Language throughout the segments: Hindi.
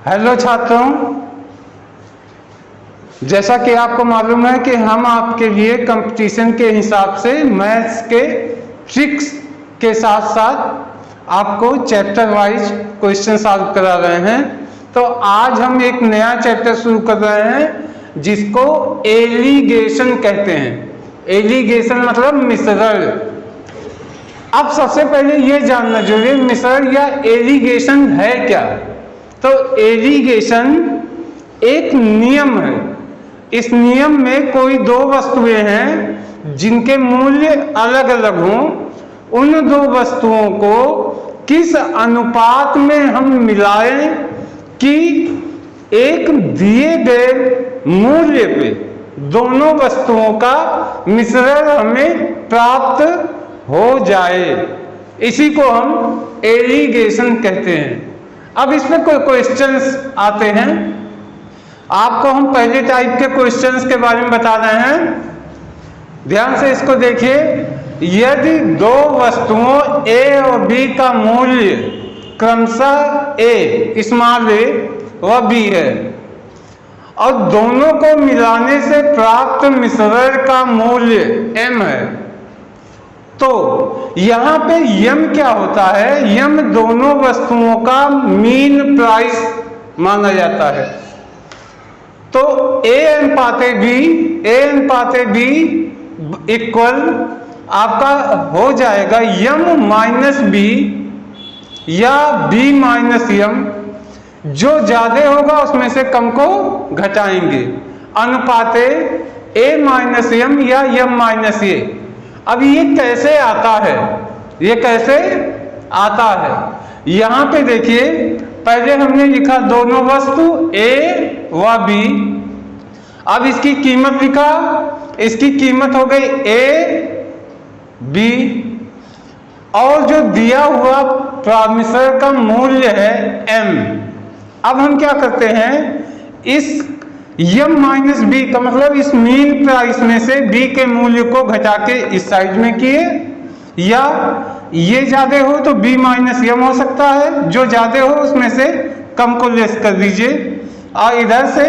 हेलो छात्रों, जैसा कि आपको मालूम है कि हम आपके लिए कंपटीशन के हिसाब से मैथ्स के ट्रिक्स के साथ साथ आपको चैप्टर वाइज क्वेश्चन सॉल्व करा रहे हैं। तो आज हम एक नया चैप्टर शुरू कर रहे हैं जिसको एलिगेशन कहते हैं। एलिगेशन मतलब मिश्रण। अब सबसे पहले ये जानना जरूरी है मिश्रण या एलिगेशन है क्या। तो एलिगेशन एक नियम है। इस नियम में कोई दो वस्तुएं हैं जिनके मूल्य अलग अलग हों, उन दो वस्तुओं को किस अनुपात में हम मिलाएं कि एक दिए गए मूल्य पे दोनों वस्तुओं का मिश्रण हमें प्राप्त हो जाए। इसी को हम एलिगेशन कहते हैं। अब इसमें कोई क्वेश्चंस आते हैं। आपको हम पहले टाइप के क्वेश्चंस के बारे में बता रहे हैं, ध्यान से इसको देखिए। यदि दो वस्तुओं ए और बी का मूल्य क्रमशः ए स्मॉल ए व बी है और दोनों को मिलाने से प्राप्त मिश्रण का मूल्य m है, तो यहां पे यम क्या होता है? यम दोनों वस्तुओं का मीन प्राइस माना जाता है। तो ए अनुपाते बी इक्वल आपका हो जाएगा यम माइनस बी या बी माइनस यम। जो ज्यादा होगा उसमें से कम को घटाएंगे। अनुपाते ए माइनस यम या यम माइनस ए। अब ये कैसे आता है? ये कैसे आता है? यहां पे देखिए, पहले हमने लिखा दोनों वस्तु ए व बी। अब इसकी कीमत लिखा, इसकी कीमत हो गई ए बी और जो दिया हुआ मिश्रण का मूल्य है m। अब हम क्या करते हैं, इस यम माइनस बी का मतलब इस मीन प्राइस में से बी के मूल्य को घटा के इस साइड में किए, या ये ज्यादा हो तो बी माइनस यम हो सकता है, जो ज्यादा हो उसमें से कम को लेस कर दीजिए, और इधर से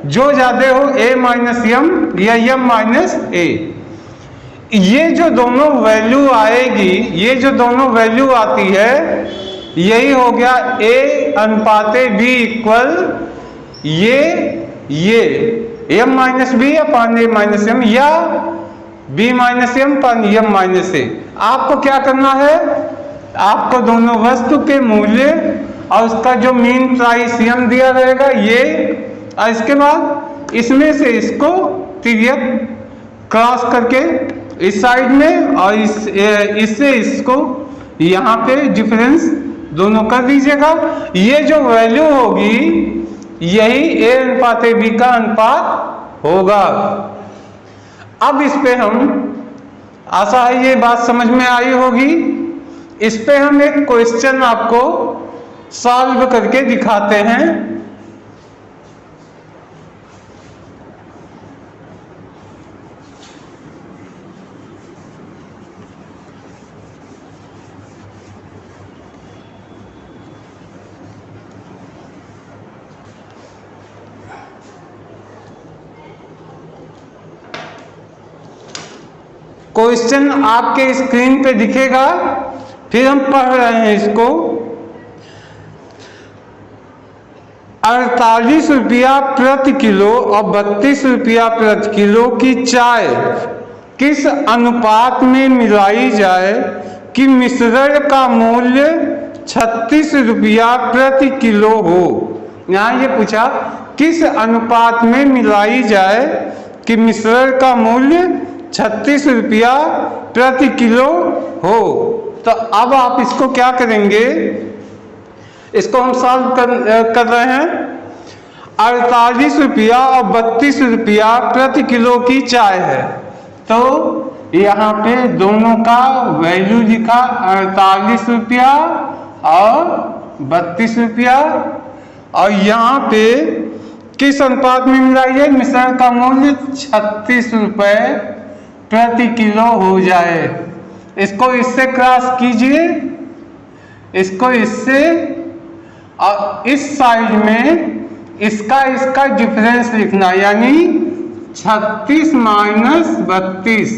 जो ज्यादा हो ए माइनस यम या यम माइनस ए। ये जो दोनों वैल्यू आएगी, ये जो दोनों वैल्यू आती है, यही हो गया ए अनुपाते बी इक्वल ये एम माइनस बी अपान ए माइनस एम या बी माइनस एम अपान एम माइनस ए। आपको क्या करना है? आपको दोनों वस्तु के मूल्य और उसका जो मीन प्राइस एम दिया रहेगा ये, और इसके बाद इसमें से इसको तिर्यक क्रॉस करके इस साइड में और इससे इसको यहाँ पे डिफरेंस दोनों कर दीजिएगा। ये जो वैल्यू होगी यही ए अनुपाते बी का अनुपात होगा। अब इस पे हम, आशा है ये बात समझ में आई होगी, इस पे हम एक क्वेश्चन आपको सॉल्व करके दिखाते हैं। क्वेश्चन आपके स्क्रीन पे दिखेगा, फिर हम पढ़ रहे हैं इसको। 48 रुपया प्रति किलो और 32 रुपया प्रति किलो की चाय किस अनुपात में मिलाई जाए कि मिश्रण का मूल्य 36 रुपया प्रति किलो हो। यहाँ ये पूछा किस अनुपात में मिलाई जाए कि मिश्रण का मूल्य 36 रुपया प्रति किलो हो। तो अब आप इसको क्या करेंगे, इसको हम सॉल्व कर रहे हैं। 48 रुपया और 32 रुपया प्रति किलो की चाय है, तो यहाँ पे दोनों का वैल्यू लिखा 48 रुपया और 32 रुपया, और यहाँ पे किस अनुपात में मिलाई है? मिश्रण का मूल्य 36 रुपये प्रति किलो हो जाए। इसको इससे क्रॉस कीजिए, इसको इससे और इस साइड में इसका डिफरेंस लिखना, यानी 36 माइनस 32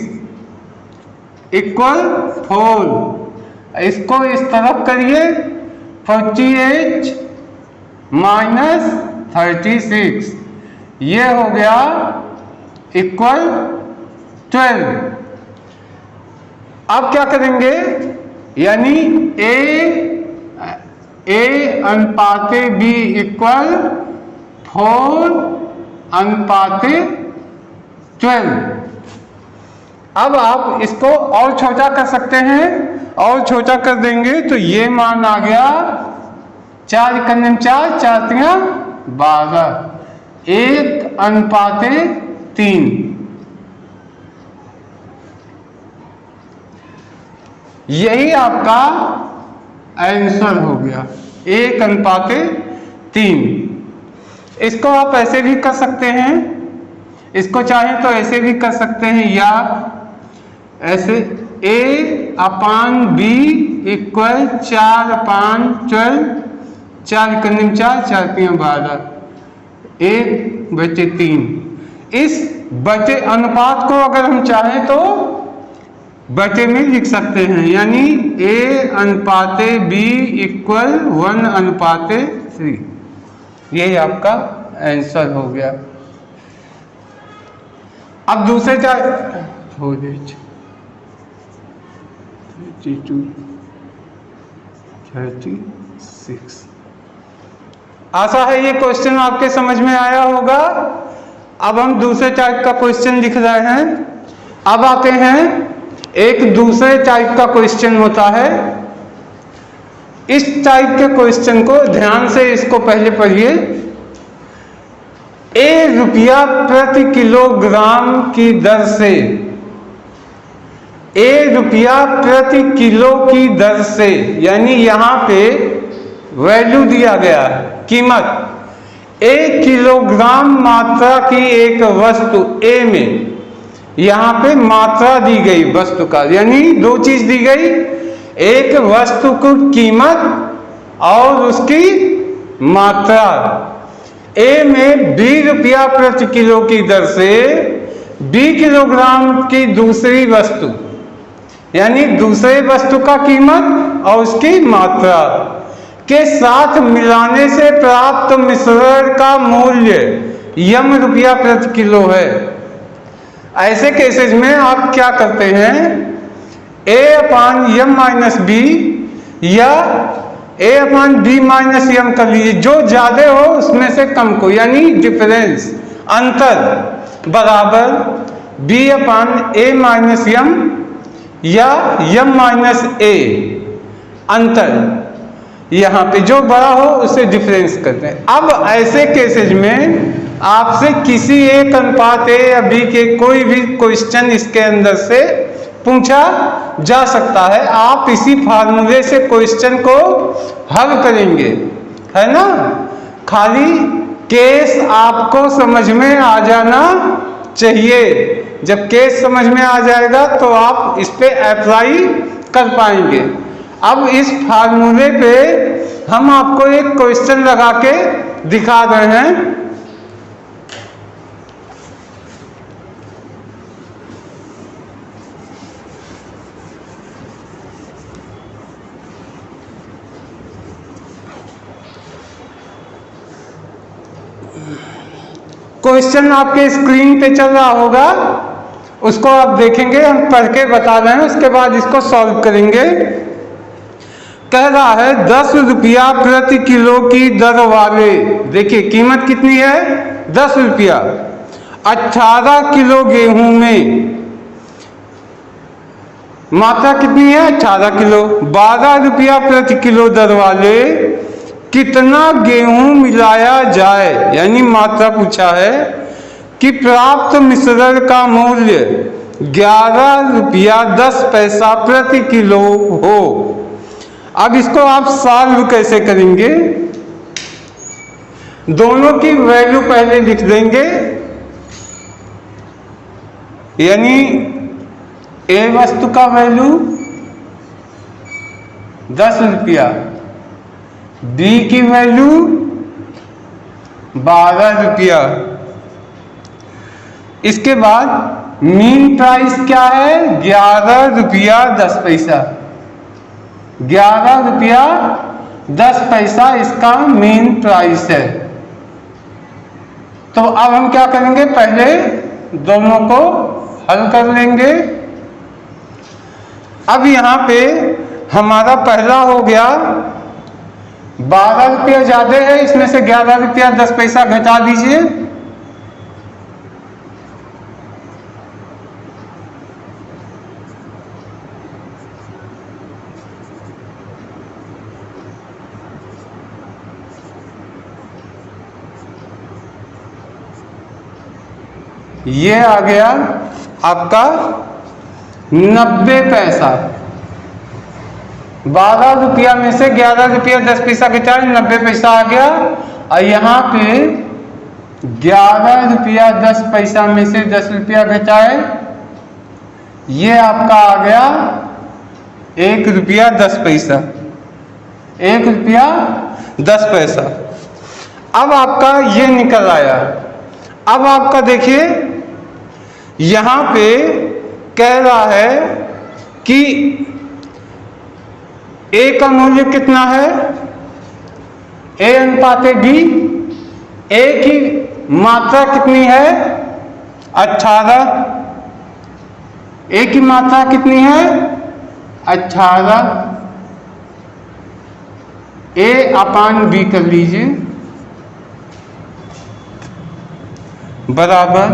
इक्वल 4। इसको इस तरफ करिए, 48 माइनस 36, ये हो गया इक्वल 12। अब क्या करेंगे, यानी ए अनुपाते बी इक्वल 4 अनुपाते 12। अब आप इसको और छोटा कर सकते हैं, और छोटा कर देंगे तो ये मान आ गया 4 कन्नम 4, 4 तिया 12, 1 अनुपाते 3। यही आपका आंसर हो गया, 1 अनुपाते 3। इसको आप ऐसे भी कर सकते हैं, इसको चाहे तो ऐसे भी कर सकते हैं, या ऐसे a अपान बी इक्वल 4/12, 4 कन्नम 4, 4 तिया 12, 1/3। इस बटे अनुपात को अगर हम चाहें तो बटे में लिख सकते हैं, यानी a अनुपाते b इक्वल 1 अनुपाते 3। ये आपका आंसर हो गया। अब दूसरे 32, 36। आशा है ये क्वेश्चन आपके समझ में आया होगा। अब हम दूसरे टाइप का क्वेश्चन लिख रहे हैं। अब आते हैं, एक दूसरे टाइप का क्वेश्चन होता है। इस टाइप के क्वेश्चन को ध्यान से इसको पहले पढ़िए। रुपया प्रति किलोग्राम की दर से, रुपया प्रति किलो की दर से, यानी यहां पे वैल्यू दिया गया है, कीमत 1 किलोग्राम मात्रा की एक वस्तु ए में, यहां पे मात्रा दी गई वस्तु का, यानी दो चीज दी गई, एक वस्तु की कीमत और उसकी मात्रा। ए में 20 रुपया प्रति किलो की दर से 20 किलोग्राम की दूसरी वस्तु, यानी दूसरे वस्तु का कीमत और उसकी मात्रा के साथ मिलाने से प्राप्त मिश्रण का मूल्य यम रुपया प्रति किलो है। ऐसे केसेस में आप क्या करते हैं, a upon m minus b या a upon b minus m कर लीजिए, जो ज्यादा हो उसमें से कम को, यानी डिफरेंस, अंतर बराबर b अपान a माइनस यम या यम माइनस a, अंतर यहां पे जो बड़ा हो उसे डिफरेंस करते हैं। अब ऐसे केसेज में आपसे किसी एक अनुपात ए या बी के कोई भी क्वेश्चन इसके अंदर से पूछा जा सकता है। आप इसी फार्मूले से क्वेश्चन को हल करेंगे, है ना। खाली केस आपको समझ में आ जाना चाहिए। जब केस समझ में आ जाएगा तो आप इस पे अप्लाई कर पाएंगे। अब इस फार्मूले पे हम आपको एक क्वेश्चन लगा के दिखा रहे हैं। क्वेश्चन आपके स्क्रीन पे चल रहा होगा, उसको आप देखेंगे, हम पढ़ के बता रहे हैं, उसके बाद इसको सॉल्व करेंगे। कह रहा है 10 रुपया प्रति किलो की दर वाले, देखिए कीमत कितनी है 10 रुपया, 18 किलो गेहूं में मात्रा कितनी है 18 किलो, 12 रुपया प्रति किलो दर वाले कितना गेहूं मिलाया जाए, यानी मात्रा पूछा है कि प्राप्त मिश्रण का मूल्य 11 रुपया 10 पैसा प्रति किलो हो। अब इसको आप सॉल्व कैसे करेंगे, दोनों की वैल्यू पहले लिख देंगे, यानी ए वस्तु का वैल्यू 10 रुपया, बी की वैल्यू 12 रुपया। इसके बाद मीन प्राइस क्या है? 11 रुपया 10 पैसा। 11 रुपया 10 पैसा इसका मीन प्राइस है। तो अब हम क्या करेंगे, पहले दोनों को हल कर लेंगे। अब यहाँ पे हमारा पहला हो गया 12 रुपया ज्यादा है, इसमें से 11 रुपया 10 पैसा घटा दीजिए। ये आ गया आपका 90 पैसा। 12 रुपया में से 11 रुपया 10 पैसा घटाए 90 पैसा आ गया। और यहाँ पे 11 रुपया 10 पैसा में से 10 रुपया घटाए, ये आपका आ गया 1 रुपया 10 पैसा। 1 रुपया 10 पैसा। अब आपका ये निकल आया। अब आपका देखिए यहां पे कह रहा है कि ए का मूल्य कितना है? ए अनुपात बी। ए की मात्रा कितनी है? 18। ए की मात्रा कितनी है? 18। ए अपान बी कर लीजिए बराबर,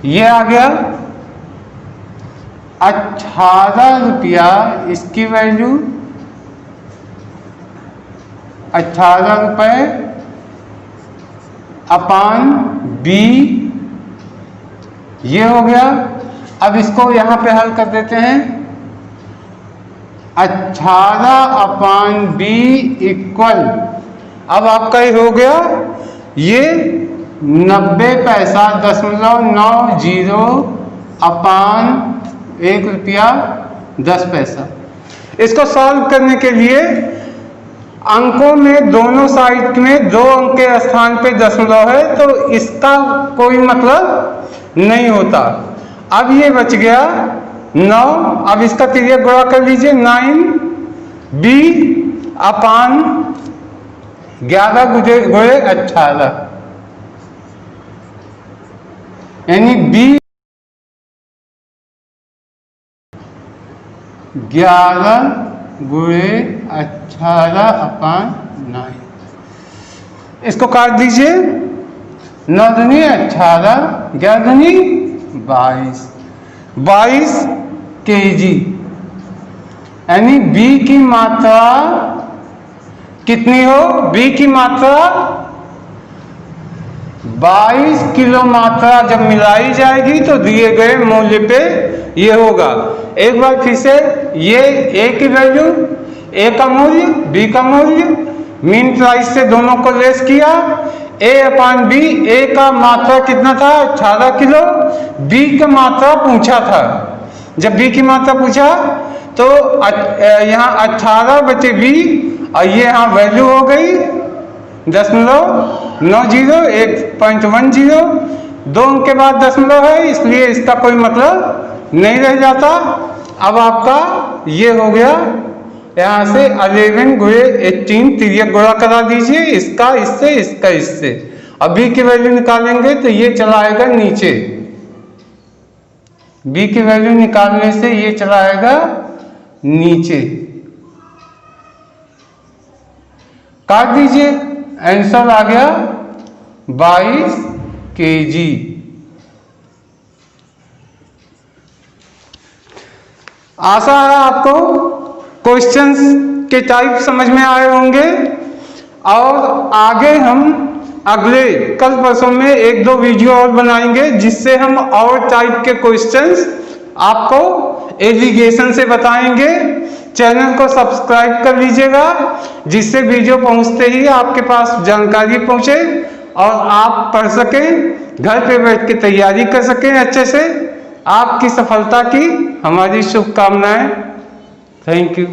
ये आ गया 18 रुपया। इसकी वैल्यू 18 रुपये अपान बी, ये हो गया। अब इसको यहां पे हल कर देते हैं। 18 अपान बी इक्वल, अब आपका ये हो गया ये 90 पैसा 0.90 अपान 1 रुपया 10 पैसा। इसको सॉल्व करने के लिए अंकों में दोनों साइड में 2 अंक के स्थान पे दशमलव है, तो इसका कोई मतलब नहीं होता। अब ये बच गया 9। अब इसका तिर्यक गुणा कर लीजिए 9b अपान 11 गुणे 18, यानी b 11 गुणे 18 अपान 9। इसको काट दीजिए, 9 दूनी 18, 11 दूनी 22 kg, यानी b की मात्रा कितनी हो? b की मात्रा 22 किलो मात्रा जब मिलाई जाएगी तो दिए गए मूल्य पे ये होगा। एक बार फिर से ये a की वैल्यू, a का मूल्य, b का मूल्य, मीन प्राइस से दोनों को लेस किया। a अपान b, a का मात्रा कितना था? 18 किलो। b का मात्रा पूछा था। जब b की मात्रा पूछा तो यहाँ 18 बटे b, और ये यहाँ वैल्यू हो गई 0.90, 1.10। 2 अंक के बाद दशमलव है, इसलिए इसका कोई मतलब नहीं रह जाता। अब आपका ये हो गया, यहाँ से 11 गुणे 18 तिर्यक गुणा करा दीजिए, इसका इससे, इसका इससे। अब b की वैल्यू निकालेंगे तो ये चला आएगा नीचे। b की वैल्यू निकालने से ये चला आएगा नीचे। काट दीजिए, आंसर आ गया 22 kg। आशा है आपको क्वेश्चंस के टाइप समझ में आए होंगे, और आगे हम अगले कल परसों में 1-2 वीडियो और बनाएंगे, जिससे हम और टाइप के क्वेश्चंस आपको एलिगेशन से बताएंगे। चैनल को सब्सक्राइब कर लीजिएगा, जिससे वीडियो पहुंचते ही आपके पास जानकारी पहुंचे और आप पढ़ सकें, घर पे बैठ के तैयारी कर सकें अच्छे से। आपकी सफलता की हमारी शुभकामनाएं। Thank you.